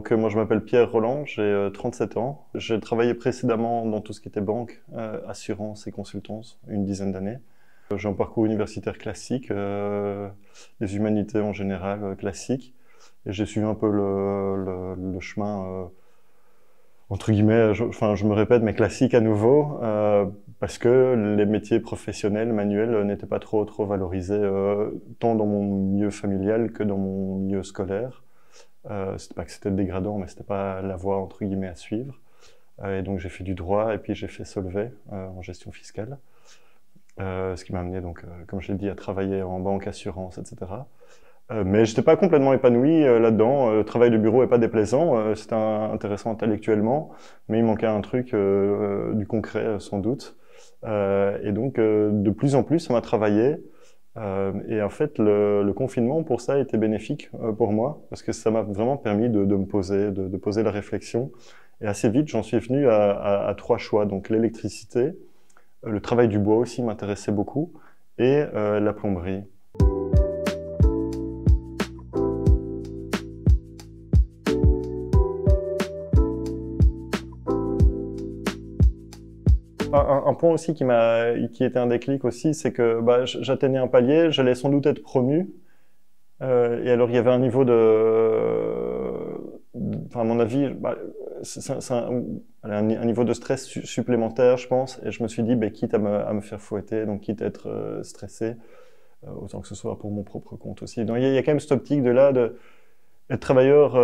Donc moi je m'appelle Pierre Roland, j'ai 37 ans. J'ai travaillé précédemment dans tout ce qui était banque, assurance et consultance, une dizaine d'années. J'ai un parcours universitaire classique, les humanités en général classique. Et j'ai suivi un peu le chemin, entre guillemets, je me répète, mais classique à nouveau, parce que les métiers professionnels, manuels, n'étaient pas trop valorisés, tant dans mon milieu familial que dans mon milieu scolaire. C'était pas que c'était dégradant, mais c'était pas la voie entre guillemets à suivre. Et donc j'ai fait du droit et puis j'ai fait Solvay en gestion fiscale, ce qui m'a amené donc, comme je l'ai dit, à travailler en banque, assurance, etc. Mais j'étais pas complètement épanoui là-dedans. Le travail de bureau est pas déplaisant, c'était intéressant intellectuellement, mais il manquait un truc, du concret sans doute. Et donc de plus en plus, ça m'a travaillé. Et en fait, le confinement, pour ça, a été bénéfique pour moi, parce que ça m'a vraiment permis de me poser, de poser la réflexion. Et assez vite, j'en suis venu à trois choix. Donc l'électricité, le travail du bois aussi m'intéressait beaucoup, et la plomberie. Un point aussi qui était un déclic aussi, c'est que j'atteignais un palier, j'allais sans doute être promu. Et alors il y avait un niveau enfin à mon avis, c'est un niveau de stress supplémentaire, je pense. Et je me suis dit, quitte à me faire fouetter, donc quitte à être stressé, autant que ce soit pour mon propre compte aussi. Donc il y a quand même cette optique de là de être travailleur,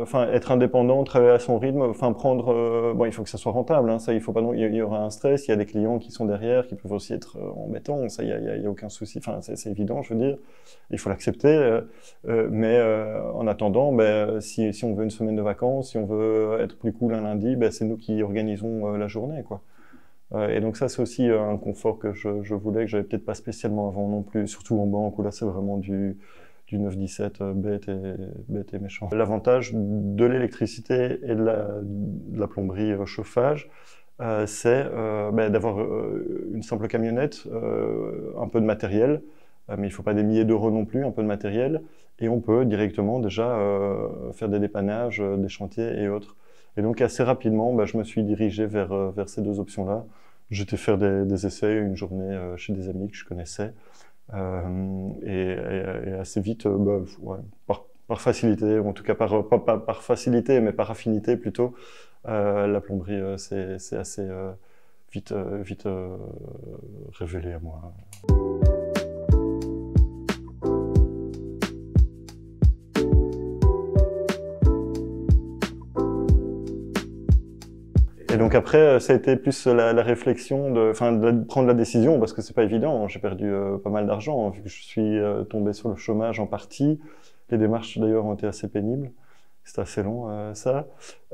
enfin être indépendant, travailler à son rythme, enfin prendre, bon il faut que ça soit rentable, hein, ça il faut pas, il y aura un stress, il y a des clients qui sont derrière, qui peuvent aussi être embêtants, ça il y a aucun souci, enfin c'est évident, je veux dire, il faut l'accepter, mais en attendant, si on veut une semaine de vacances, si on veut être plus cool un lundi, c'est nous qui organisons la journée, quoi. Et donc ça c'est aussi un confort que je voulais, que j'avais peut-être pas spécialement avant non plus, surtout en banque où là c'est vraiment du 9-17 bête et méchant. L'avantage de l'électricité et de la plomberie chauffage, c'est d'avoir une simple camionnette, un peu de matériel, mais il ne faut pas des milliers d'euros non plus, un peu de matériel, et on peut directement déjà faire des dépannages, des chantiers et autres. Et donc assez rapidement, je me suis dirigé vers ces deux options-là. J'étais faire des essais une journée chez des amis que je connaissais. Et assez vite, ouais, par facilité, ou en tout cas pas par facilité, mais par affinité plutôt, la plomberie c'est assez vite révélé à moi. Et donc après, ça a été plus la réflexion de prendre la décision, parce que c'est pas évident. J'ai perdu pas mal d'argent, vu que je suis tombé sur le chômage en partie. Les démarches d'ailleurs ont été assez pénibles. C'était assez long, ça.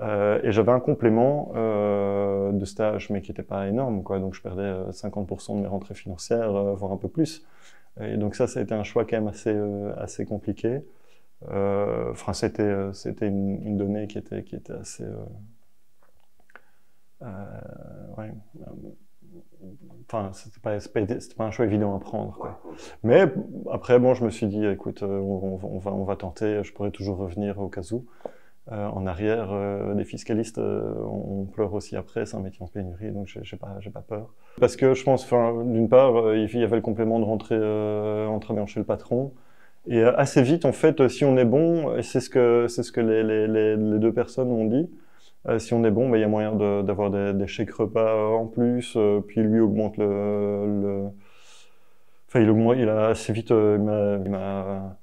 Et j'avais un complément de stage, mais qui n'était pas énorme, quoi. Donc je perdais 50% de mes rentrées financières, voire un peu plus. Et donc ça a été un choix quand même assez compliqué. Enfin, c'était une donnée qui était assez... ouais. Enfin, c'était pas un choix évident à prendre, quoi. Mais après, bon, je me suis dit, écoute, on va tenter. Je pourrais toujours revenir au cas où. En arrière, des fiscalistes, on pleure aussi après. C'est un métier en pénurie, donc j'ai pas peur. Parce que je pense, enfin, d'une part, il y avait le complément de rentrer en travaillant chez le patron. Et assez vite, en fait, si on est bon, et c'est ce que les deux personnes m'ont dit. Si on est bon, il y a moyen d'avoir des chèques repas en plus, puis lui augmente enfin, il a assez vite, oui, il m'a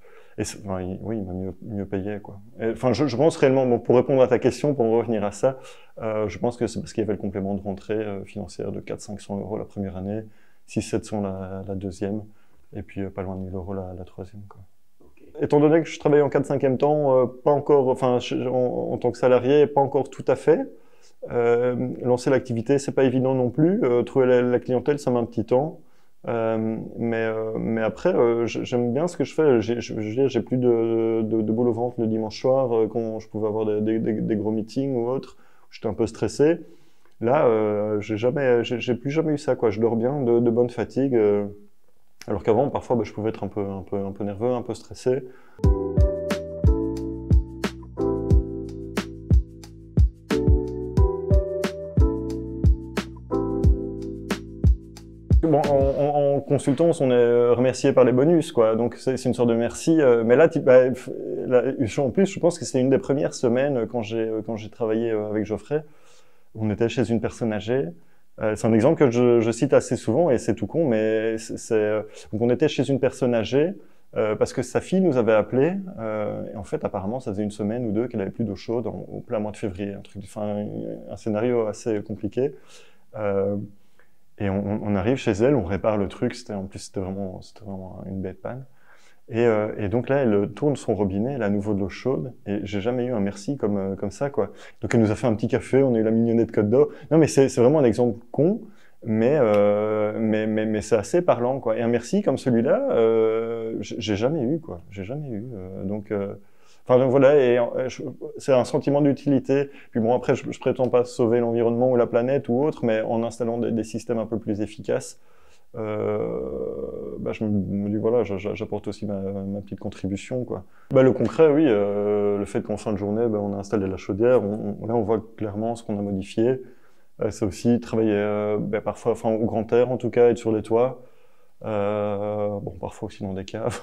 mieux payé, quoi. Enfin, je pense réellement, bon, pour répondre à ta question, pour en revenir à ça, je pense que c'est parce qu'il y avait le complément de rentrée financière de 400-500 euros la première année, 600-700 la deuxième, et puis pas loin de 1000 euros la troisième, quoi. Étant donné que je travaillais en 4/5e temps, pas encore, enfin, en tant que salarié, pas encore tout à fait. Lancer l'activité, c'est pas évident non plus. Trouver la clientèle, ça met un petit temps. Mais après, j'aime bien ce que je fais. J'ai plus de boule au ventre le dimanche soir quand je pouvais avoir des gros meetings ou autres. J'étais un peu stressé. Là, j'ai plus jamais eu ça, quoi. Je dors bien, de bonne fatigue. Alors qu'avant, parfois, je pouvais être un peu nerveux, un peu stressé. Bon, en consultance, on est remercié par les bonus, quoi. Donc c'est une sorte de merci. Mais là, en plus, je pense que c'est une des premières semaines quand j'ai travaillé avec Geoffrey. On était chez une personne âgée. C'est un exemple que je cite assez souvent et c'est tout con, mais donc on était chez une personne âgée parce que sa fille nous avait appelé. Et en fait, apparemment, ça faisait une semaine ou deux qu'elle avait plus d'eau chaude au plein mois de février. Enfin, un scénario assez compliqué. Et on arrive chez elle, on répare le truc. En plus, c'était vraiment une bête panne. Et donc là, elle tourne son robinet, elle a à nouveau de l'eau chaude, et j'ai jamais eu un merci comme ça, quoi. Donc elle nous a fait un petit café, on a eu la mignonnette Côte d'Or. Non, mais c'est vraiment un exemple con, mais c'est assez parlant, quoi. Et un merci comme celui-là, j'ai jamais eu, quoi. J'ai jamais eu. Donc voilà, c'est un sentiment d'utilité. Puis bon, après, je prétends pas sauver l'environnement ou la planète ou autre, mais en installant des systèmes un peu plus efficaces, je me dis voilà, j'apporte aussi ma petite contribution, quoi. Le concret, oui, le fait qu'en fin de journée, on a installé la chaudière, là on voit clairement ce qu'on a modifié. C'est aussi travailler parfois, enfin au grand air en tout cas, être sur les toits. Bon, parfois aussi dans des caves,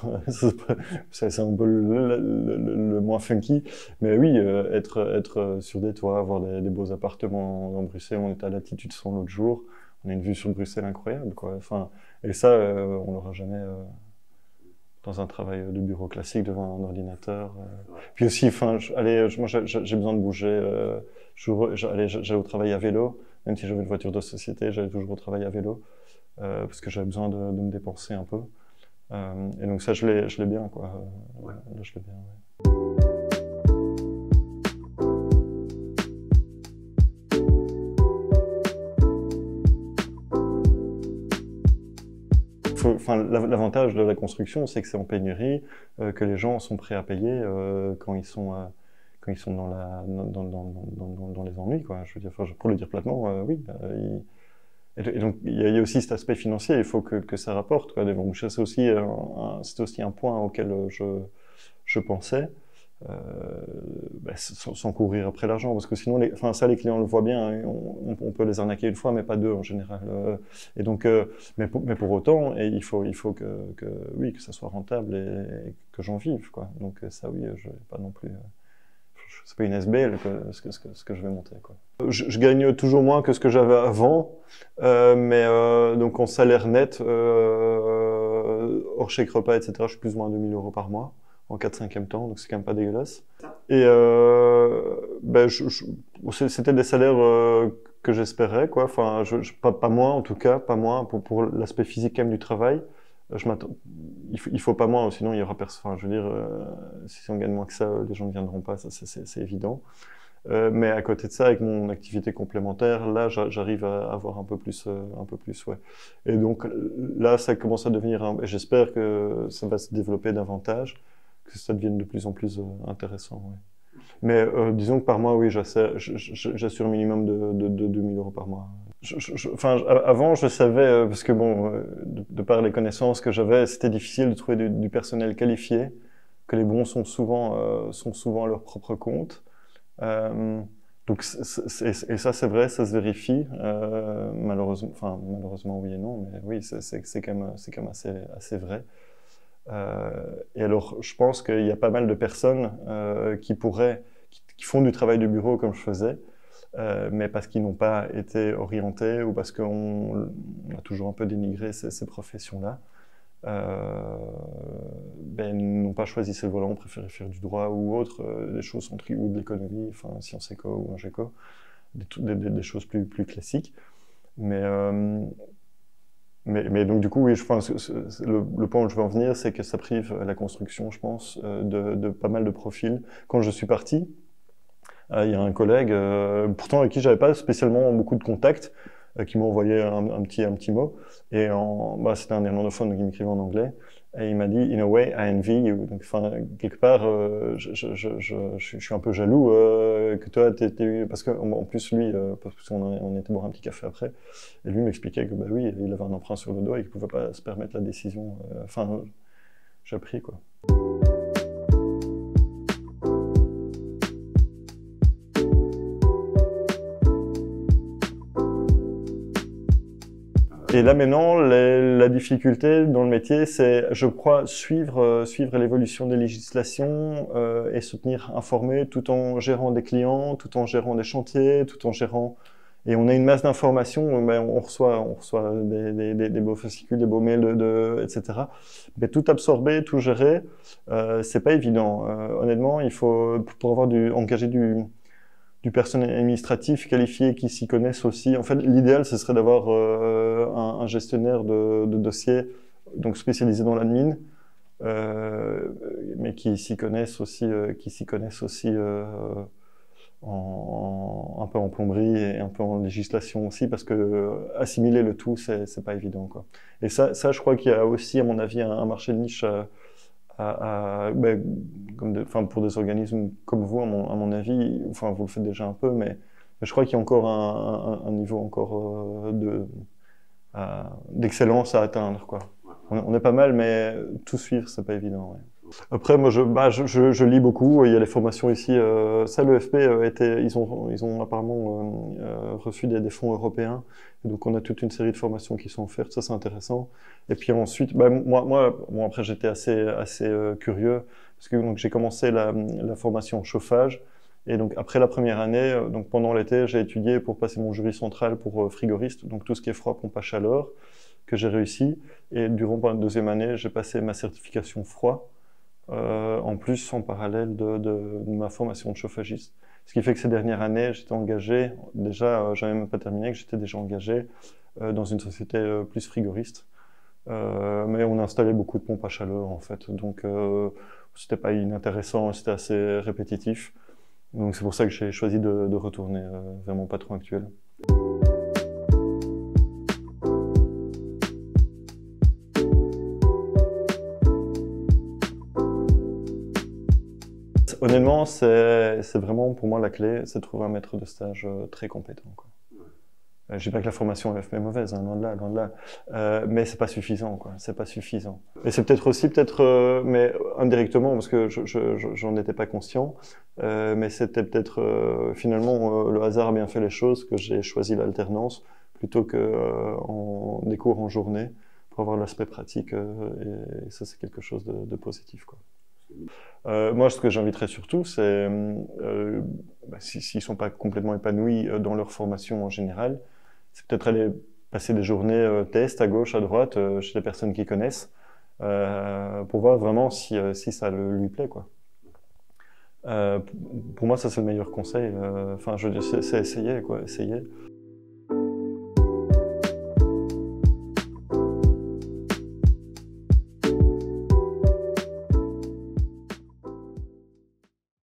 c'est un peu le moins funky, mais oui, être sur des toits, avoir des beaux appartements dans Bruxelles. On était à Latitude 100 l'autre jour. On a une vue sur Bruxelles incroyable, quoi. Enfin, et ça, on l'aura jamais dans un travail de bureau classique devant un ordinateur. Puis aussi, enfin, moi, j'ai besoin de bouger. J'allais au travail à vélo, même si j'avais une voiture de société, j'allais toujours au travail à vélo parce que j'avais besoin de me dépenser un peu. Et donc ça, je l'ai bien, quoi. Là, je l'ai bien. Ouais. L'avantage de la construction, c'est que c'est en pénurie, que les gens sont prêts à payer quand ils sont dans les ennuis, quoi. Je veux dire, pour le dire platement, oui. Et donc il y a aussi cet aspect financier. Il faut que ça rapporte, quoi. Donc c'est aussi un point auquel je pensais. Sans courir après l'argent, parce que sinon, les clients le voient bien, hein, on peut les arnaquer une fois, mais pas deux en général. Et donc, mais pour autant, il faut oui, que ça soit rentable et que j'en vive, quoi. Donc ça, oui, je vais pas non plus. C'est pas une SBL ce que je vais monter, quoi. Je gagne toujours moins que ce que j'avais avant, mais donc en salaire net, hors chèque repas, etc., je suis plus ou moins à 2000 € par mois en 4/5e temps, donc c'est quand même pas dégueulasse. Et c'était des salaires que j'espérais, quoi. Enfin, pas moins en tout cas, pas moins pour l'aspect physique quand même du travail. Il faut pas moins, sinon il y aura personne. Enfin, je veux dire, si on gagne moins que ça, les gens ne viendront pas, ça c'est évident. Mais à côté de ça, avec mon activité complémentaire, là, j'arrive à avoir un peu plus, ouais. Et donc là, ça commence à devenir. J'espère que ça va se développer davantage, que ça devienne de plus en plus intéressant. Ouais. Mais disons que par mois, oui, j'assure un minimum de 2000 € par mois. Avant, je savais, parce que bon, de par les connaissances que j'avais, c'était difficile de trouver du personnel qualifié, que les bons sont souvent à leur propre compte. Donc, et ça, c'est vrai, ça se vérifie. Malheureusement, oui et non, mais oui, c'est quand même assez vrai. Et alors, je pense qu'il y a pas mal de personnes qui font du travail de bureau comme je faisais, mais parce qu'ils n'ont pas été orientés ou parce qu'on a toujours un peu dénigré ces professions-là, n'ont pas choisi ces voies-là, ont préféré faire du droit ou autre, des choses ou de l'économie, enfin Sciences Éco ou Ingéco, des choses plus classiques. Mais donc du coup, oui, je pense le point où je veux en venir, c'est que ça prive la construction, je pense, de pas mal de profils. Quand je suis parti, il y a un collègue, pourtant avec qui j'avais pas spécialement beaucoup de contacts, qui m'a envoyé un petit mot. Et c'était un néerlandophone, donc il m'écrivait en anglais. Et il m'a dit, in a way, I envy you. Donc, enfin, quelque part, je suis un peu jaloux que toi, parce qu'en plus, lui, parce qu'on était boire un petit café après, et lui m'expliquait que, bah oui, il avait un emprunt sur le dos et qu'il pouvait pas se permettre la décision. Enfin, j'ai appris, quoi. Et là maintenant, la difficulté dans le métier, c'est, je crois, suivre l'évolution des législations et se tenir informé tout en gérant des clients, tout en gérant des chantiers, tout en gérant... Et on a une masse d'informations, ben, on reçoit des beaux fascicules, des beaux mails, etc. Mais tout absorber, tout gérer, c'est pas évident. Honnêtement, il faut, pour avoir engager du personnel administratif qualifié qui s'y connaissent aussi. En fait, l'idéal, ce serait d'avoir un gestionnaire de dossiers, donc spécialisé dans l'admin, mais qui s'y connaissent aussi, un peu en plomberie et un peu en législation aussi, parce que assimiler le tout, c'est pas évident, quoi. Et ça, je crois qu'il y a aussi, à mon avis, un marché de niche ben, enfin, pour des organismes comme vous, à mon avis, enfin, vous le faites déjà un peu, mais je crois qu'il y a encore un niveau encore d'excellence à atteindre, quoi. On est pas mal, mais tout suivre, c'est pas évident, ouais. Après, moi, je lis beaucoup. Il y a les formations ici. Ça, l'EFP ils ont apparemment reçu des fonds européens. Et donc, on a toute une série de formations qui sont offertes. Ça, c'est intéressant. Et puis ensuite, bah, bon, après, j'étais assez curieux parce que donc j'ai commencé la formation chauffage. Et donc, après la première année, donc pendant l'été, j'ai étudié pour passer mon jury central pour frigoriste. Donc, tout ce qui est froid, pompe à chaleur, que j'ai réussi. Et durant la deuxième année, j'ai passé ma certification froid. En plus, en parallèle de ma formation de chauffagiste. Ce qui fait que ces dernières années, j'étais engagé, déjà, j'avais même pas terminé, que j'étais déjà engagé dans une société plus frigoriste. Mais on installait beaucoup de pompes à chaleur, en fait. Donc, c'était pas inintéressant, c'était assez répétitif. Donc, c'est pour ça que j'ai choisi de retourner vers mon patron actuel. Honnêtement, c'est vraiment pour moi la clé, c'est de trouver un maître de stage très compétent, quoi. Je dis pas que la formation FP est mauvaise, hein, loin de là, mais c'est pas suffisant, quoi. C'est pas suffisant. Et c'est peut-être aussi, mais indirectement, parce que j'en étais pas conscient, mais c'était peut-être finalement le hasard a bien fait les choses, que j'ai choisi l'alternance plutôt que des cours en journée pour avoir l'aspect pratique, et ça c'est quelque chose de positif, quoi. Moi, ce que j'inviterais surtout, c'est, s'ils sont pas complètement épanouis dans leur formation en général, c'est peut-être aller passer des journées tests à gauche, à droite, chez les personnes qui connaissent, pour voir vraiment si ça lui plaît, quoi. Pour moi, ça c'est le meilleur conseil. Enfin, je veux dire, c'est essayer, quoi, essayer.